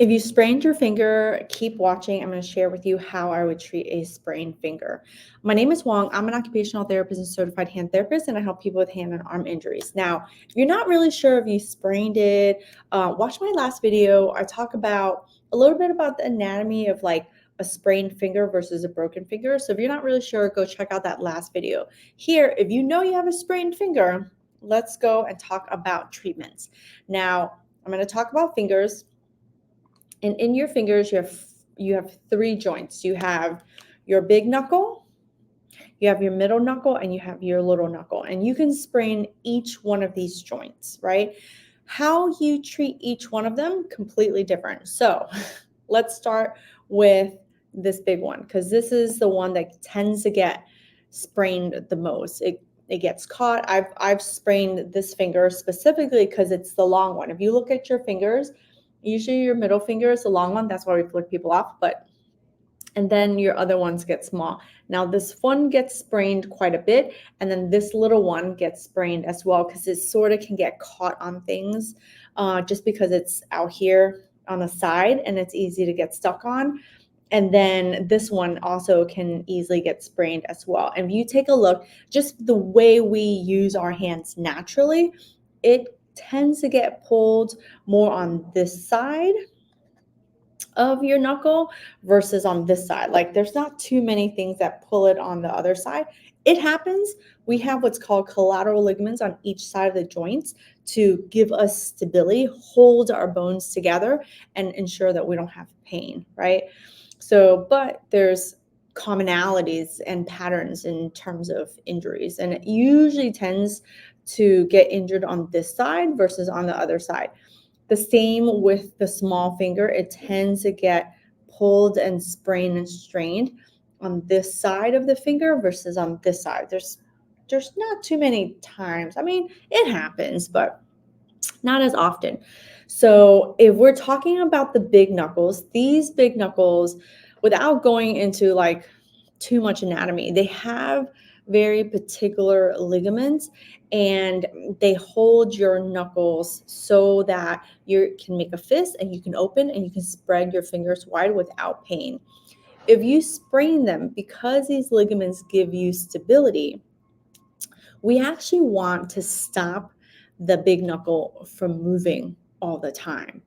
If you sprained your finger, keep watching. I'm going to share with you how I would treat a sprained finger. My name is Wong. I'm an occupational therapist and certified hand therapist, and I help people with hand and arm injuries. Now, if you're not really sure if you sprained it, watch my last video. I talk about a little bit about the anatomy of like a sprained finger versus a broken finger. So if you're not really sure, go check out that last video. Here, if you know you have a sprained finger, let's go and talk about treatments. Now, I'm going to talk about fingers. And in your fingers, you have three joints. You have your big knuckle, you have your middle knuckle, and you have your little knuckle. And you can sprain each one of these joints, right? How you treat each one of them, completely different. So let's start with this big one, because this is the one that tends to get sprained the most. It gets caught. I've sprained this finger specifically because it's the long one. If you look at your fingers, usually your middle finger is the long one. That's why we flick people off. And then your other ones get small. Now this one gets sprained quite a bit, and then this little one gets sprained as well because it sort of can get caught on things just because it's out here on the side and it's easy to get stuck on. And then this one also can easily get sprained as well. And if you take a look, just the way we use our hands naturally, it tends to get pulled more on this side of your knuckle versus on this side. Like there's not too many things that pull it on the other side. It happens. We have what's called collateral ligaments on each side of the joints to give us stability, hold our bones together, and ensure that we don't have pain, right? So, but there's commonalities and patterns in terms of injuries, and it usually tends to get injured on this side versus on the other side. The same with the small finger. It tends to get pulled and sprained and strained on this side of the finger versus on this side. There's not too many times. I mean, it happens, but not as often. So if we're talking about the big knuckles, these big knuckles, without going into like too much anatomy, they have very particular ligaments and they hold your knuckles so that you can make a fist and you can open and you can spread your fingers wide without pain. If you sprain them, because these ligaments give you stability, we actually want to stop the big knuckle from moving all the time.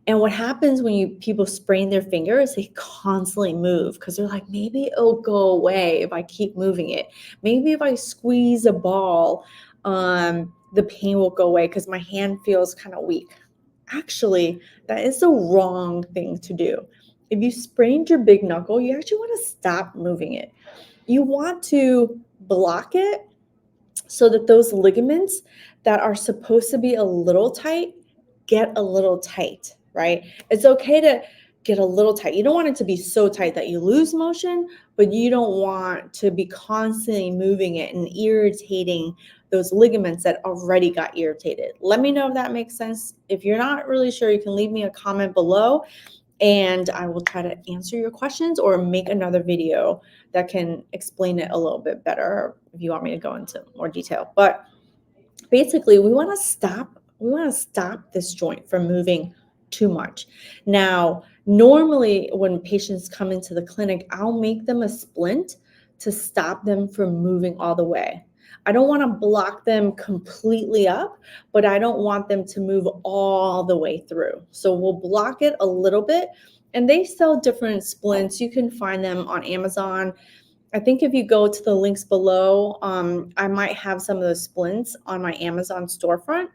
And what happens when people sprain their fingers, they constantly move because they're like, maybe it'll go away if I keep moving it. Maybe if I squeeze a ball, the pain will go away because my hand feels kind of weak. Actually, that is the wrong thing to do. If you sprained your big knuckle, you actually want to stop moving it. You want to block it so that those ligaments that are supposed to be a little tight get a little tight, right? It's okay to get a little tight. You don't want it to be so tight that you lose motion, but you don't want to be constantly moving it and irritating those ligaments that already got irritated. Let me know if that makes sense. If you're not really sure, you can leave me a comment below and I will try to answer your questions or make another video that can explain it a little bit better if you want me to go into more detail. But basically, we want to stop this joint from moving too much. Now, normally when patients come into the clinic, I'll make them a splint to stop them from moving all the way. I don't want to block them completely up, but I don't want them to move all the way through. So we'll block it a little bit, and they sell different splints. You can find them on Amazon. I think if you go to the links below, I might have some of those splints on my Amazon storefront.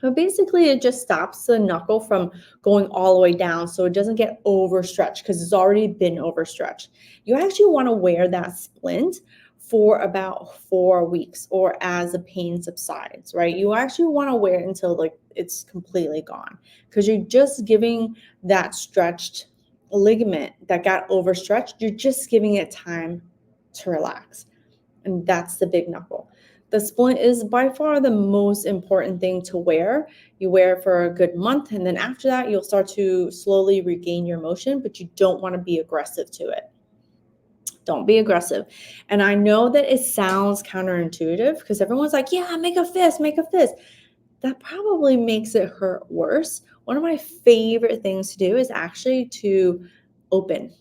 But basically, it just stops the knuckle from going all the way down so it doesn't get overstretched because it's already been overstretched. You actually want to wear that splint for about 4 weeks or as the pain subsides, right? You actually want to wear it until like it's completely gone because you're just giving that stretched ligament that got overstretched, you're just giving it time to relax. And that's the big knuckle. The splint is by far the most important thing to wear. You wear it for a good month, and then after that, you'll start to slowly regain your motion, but you don't want to be aggressive to it. Don't be aggressive. And I know that it sounds counterintuitive because everyone's like, yeah, make a fist, make a fist. that probably makes it hurt worse. One of my favorite things to do is actually to open,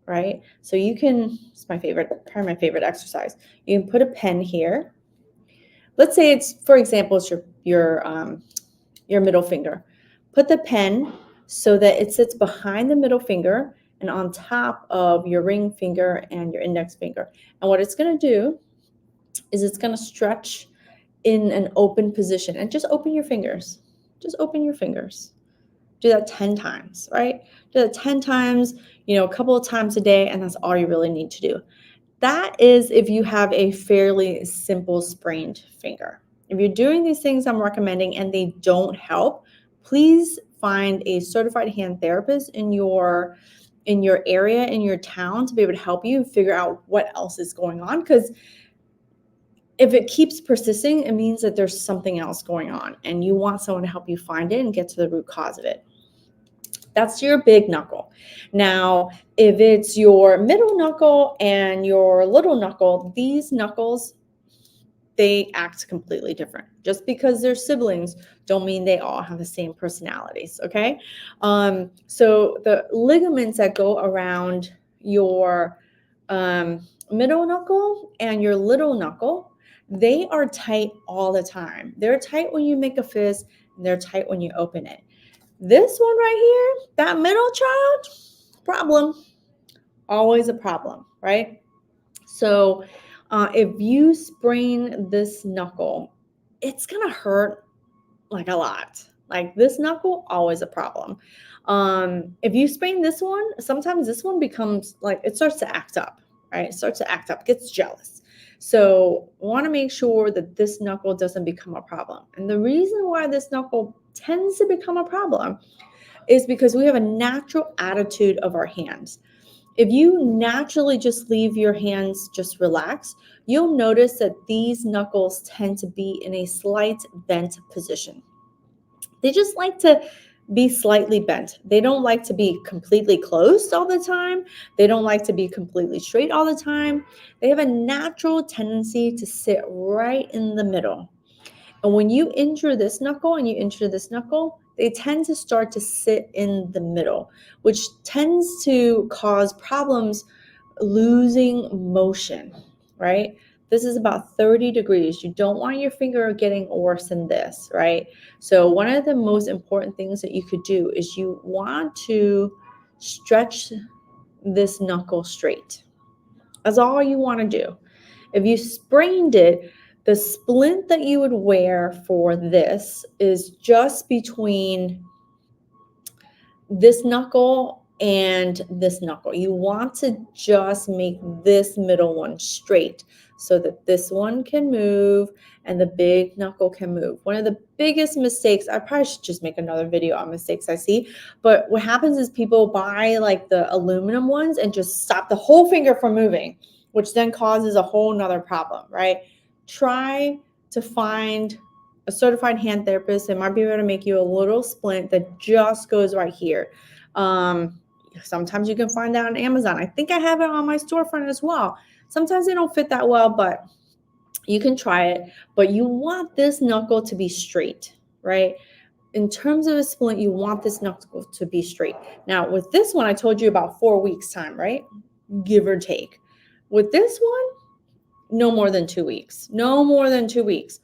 right? So you can, it's my favorite, probably my favorite exercise. You can put a pen here. Let's say it's, for example, it's your middle finger. Put the pen so that it sits behind the middle finger and on top of your ring finger and your index finger. And what it's going to do is it's going to stretch in an open position, and just open your fingers. Just open your fingers. Do that 10 times, right? Do that 10 times, a couple of times a day, and that's all you really need to do. That is if you have a fairly simple sprained finger. If you're doing these things I'm recommending and they don't help, please find a certified hand therapist in your area, in your town, to be able to help you figure out what else is going on. Because if it keeps persisting, it means that there's something else going on, and you want someone to help you find it and get to the root cause of it. That's your big knuckle. Now, if it's your middle knuckle and your little knuckle, these knuckles, they act completely different. Just because they're siblings don't mean they all have the same personalities, okay? So the ligaments that go around your middle knuckle and your little knuckle, they are tight all the time. They're tight when you make a fist, and they're tight when you open it. This one right here, that middle child, problem. Always a problem, right? So if you sprain this knuckle, it's going to hurt like a lot. Like this knuckle, always a problem. If you sprain this one, sometimes this one becomes like, it starts to act up, right? It starts to act up, gets jealous. So want to make sure that this knuckle doesn't become a problem. And the reason why this knuckle tends to become a problem is because we have a natural attitude of our hands. If you naturally just leave your hands just relaxed, you'll notice that these knuckles tend to be in a slight bent position. They just like to be slightly bent. They don't like to be completely closed all the time. They don't like to be completely straight all the time. They have a natural tendency to sit right in the middle. And when you injure this knuckle and you injure this knuckle, they tend to start to sit in the middle, which tends to cause problems losing motion, right? This is about 30 degrees. You don't want your finger getting worse than this, right? So one of the most important things that you could do is you want to stretch this knuckle straight. That's all you want to do. If you sprained it, the splint that you would wear for this is just between this knuckle and this knuckle. You want to just make this middle one straight so that this one can move and the big knuckle can move. One of the biggest mistakes, I probably should just make another video on mistakes I see, but what happens is people buy like the aluminum ones and just stop the whole finger from moving, which then causes a whole nother problem, right? Try to find a certified hand therapist. They might be able to make you a little splint that just goes right here. Sometimes you can find that on Amazon. I think I have it on my storefront as well. Sometimes they don't fit that well, but you can try it. But you want this knuckle to be straight, right? In terms of a splint, you want this knuckle to be straight. Now, with this one, I told you about 4 weeks time, right? Give or take. With this one, no more than 2 weeks. No more than 2 weeks.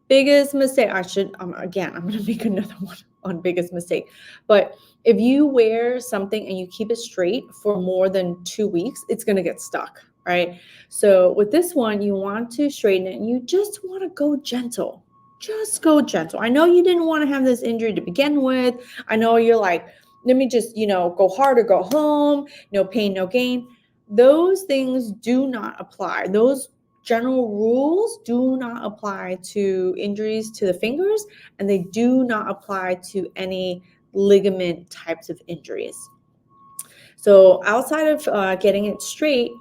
Biggest mistake, again, I'm going to make another one on biggest mistake. But if you wear something and you keep it straight for more than 2 weeks, it's going to get stuck, right? So with this one, you want to straighten it and you just want to go gentle. Just go gentle. I know you didn't want to have this injury to begin with. I know you're like, let me just, go hard or go home, no pain, no gain. Those things do not apply. Those general rules do not apply to injuries to the fingers, and they do not apply to any ligament types of injuries. So outside of getting it straight,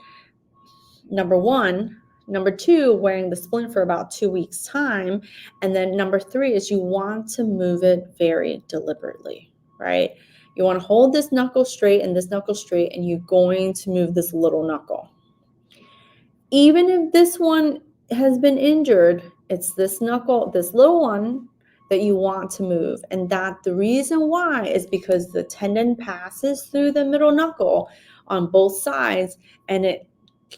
number one. Number two, wearing the splint for about 2 weeks time. And then number three is you want to move it very deliberately, right? You want to hold this knuckle straight and this knuckle straight, and you're going to move this little knuckle. Even if this one has been injured, it's this knuckle, this little one that you want to move. And that the reason why is because the tendon passes through the middle knuckle on both sides, and it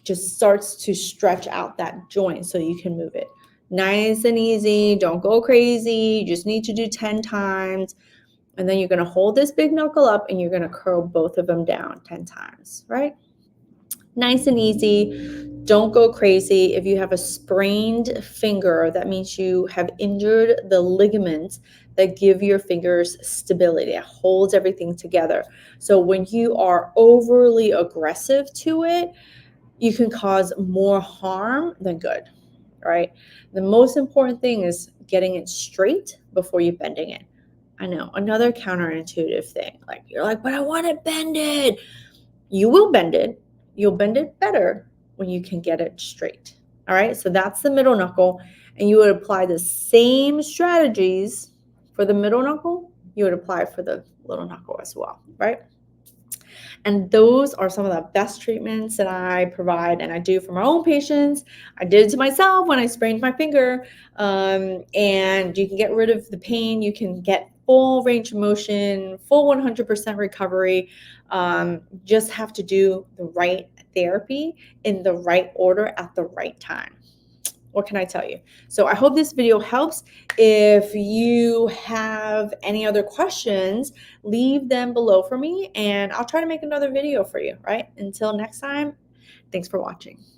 just starts to stretch out that joint so you can move it. Nice and easy. Don't go crazy. You just need to do 10 times. And then you're going to hold this big knuckle up and you're going to curl both of them down 10 times, right? Nice and easy. Don't go crazy. If you have a sprained finger, that means you have injured the ligaments that give your fingers stability. It holds everything together. So when you are overly aggressive to it, you can cause more harm than good, right? The most important thing is getting it straight before you bending it. I know, another counterintuitive thing. Like you're like, but I want to bend it. You will bend it. You'll bend it better when you can get it straight. All right. So that's the middle knuckle. And you would apply the same strategies for the middle knuckle, you would apply for the little knuckle as well. Right. And those are some of the best treatments that I provide and I do for my own patients. I did it to myself when I sprained my finger. And you can get rid of the pain. You can get full range of motion, full 100% recovery. Just have to do the right therapy in the right order at the right time. What can I tell you? So I hope this video helps. If you have any other questions, leave them below for me and I'll try to make another video for you, right? Until next time, thanks for watching.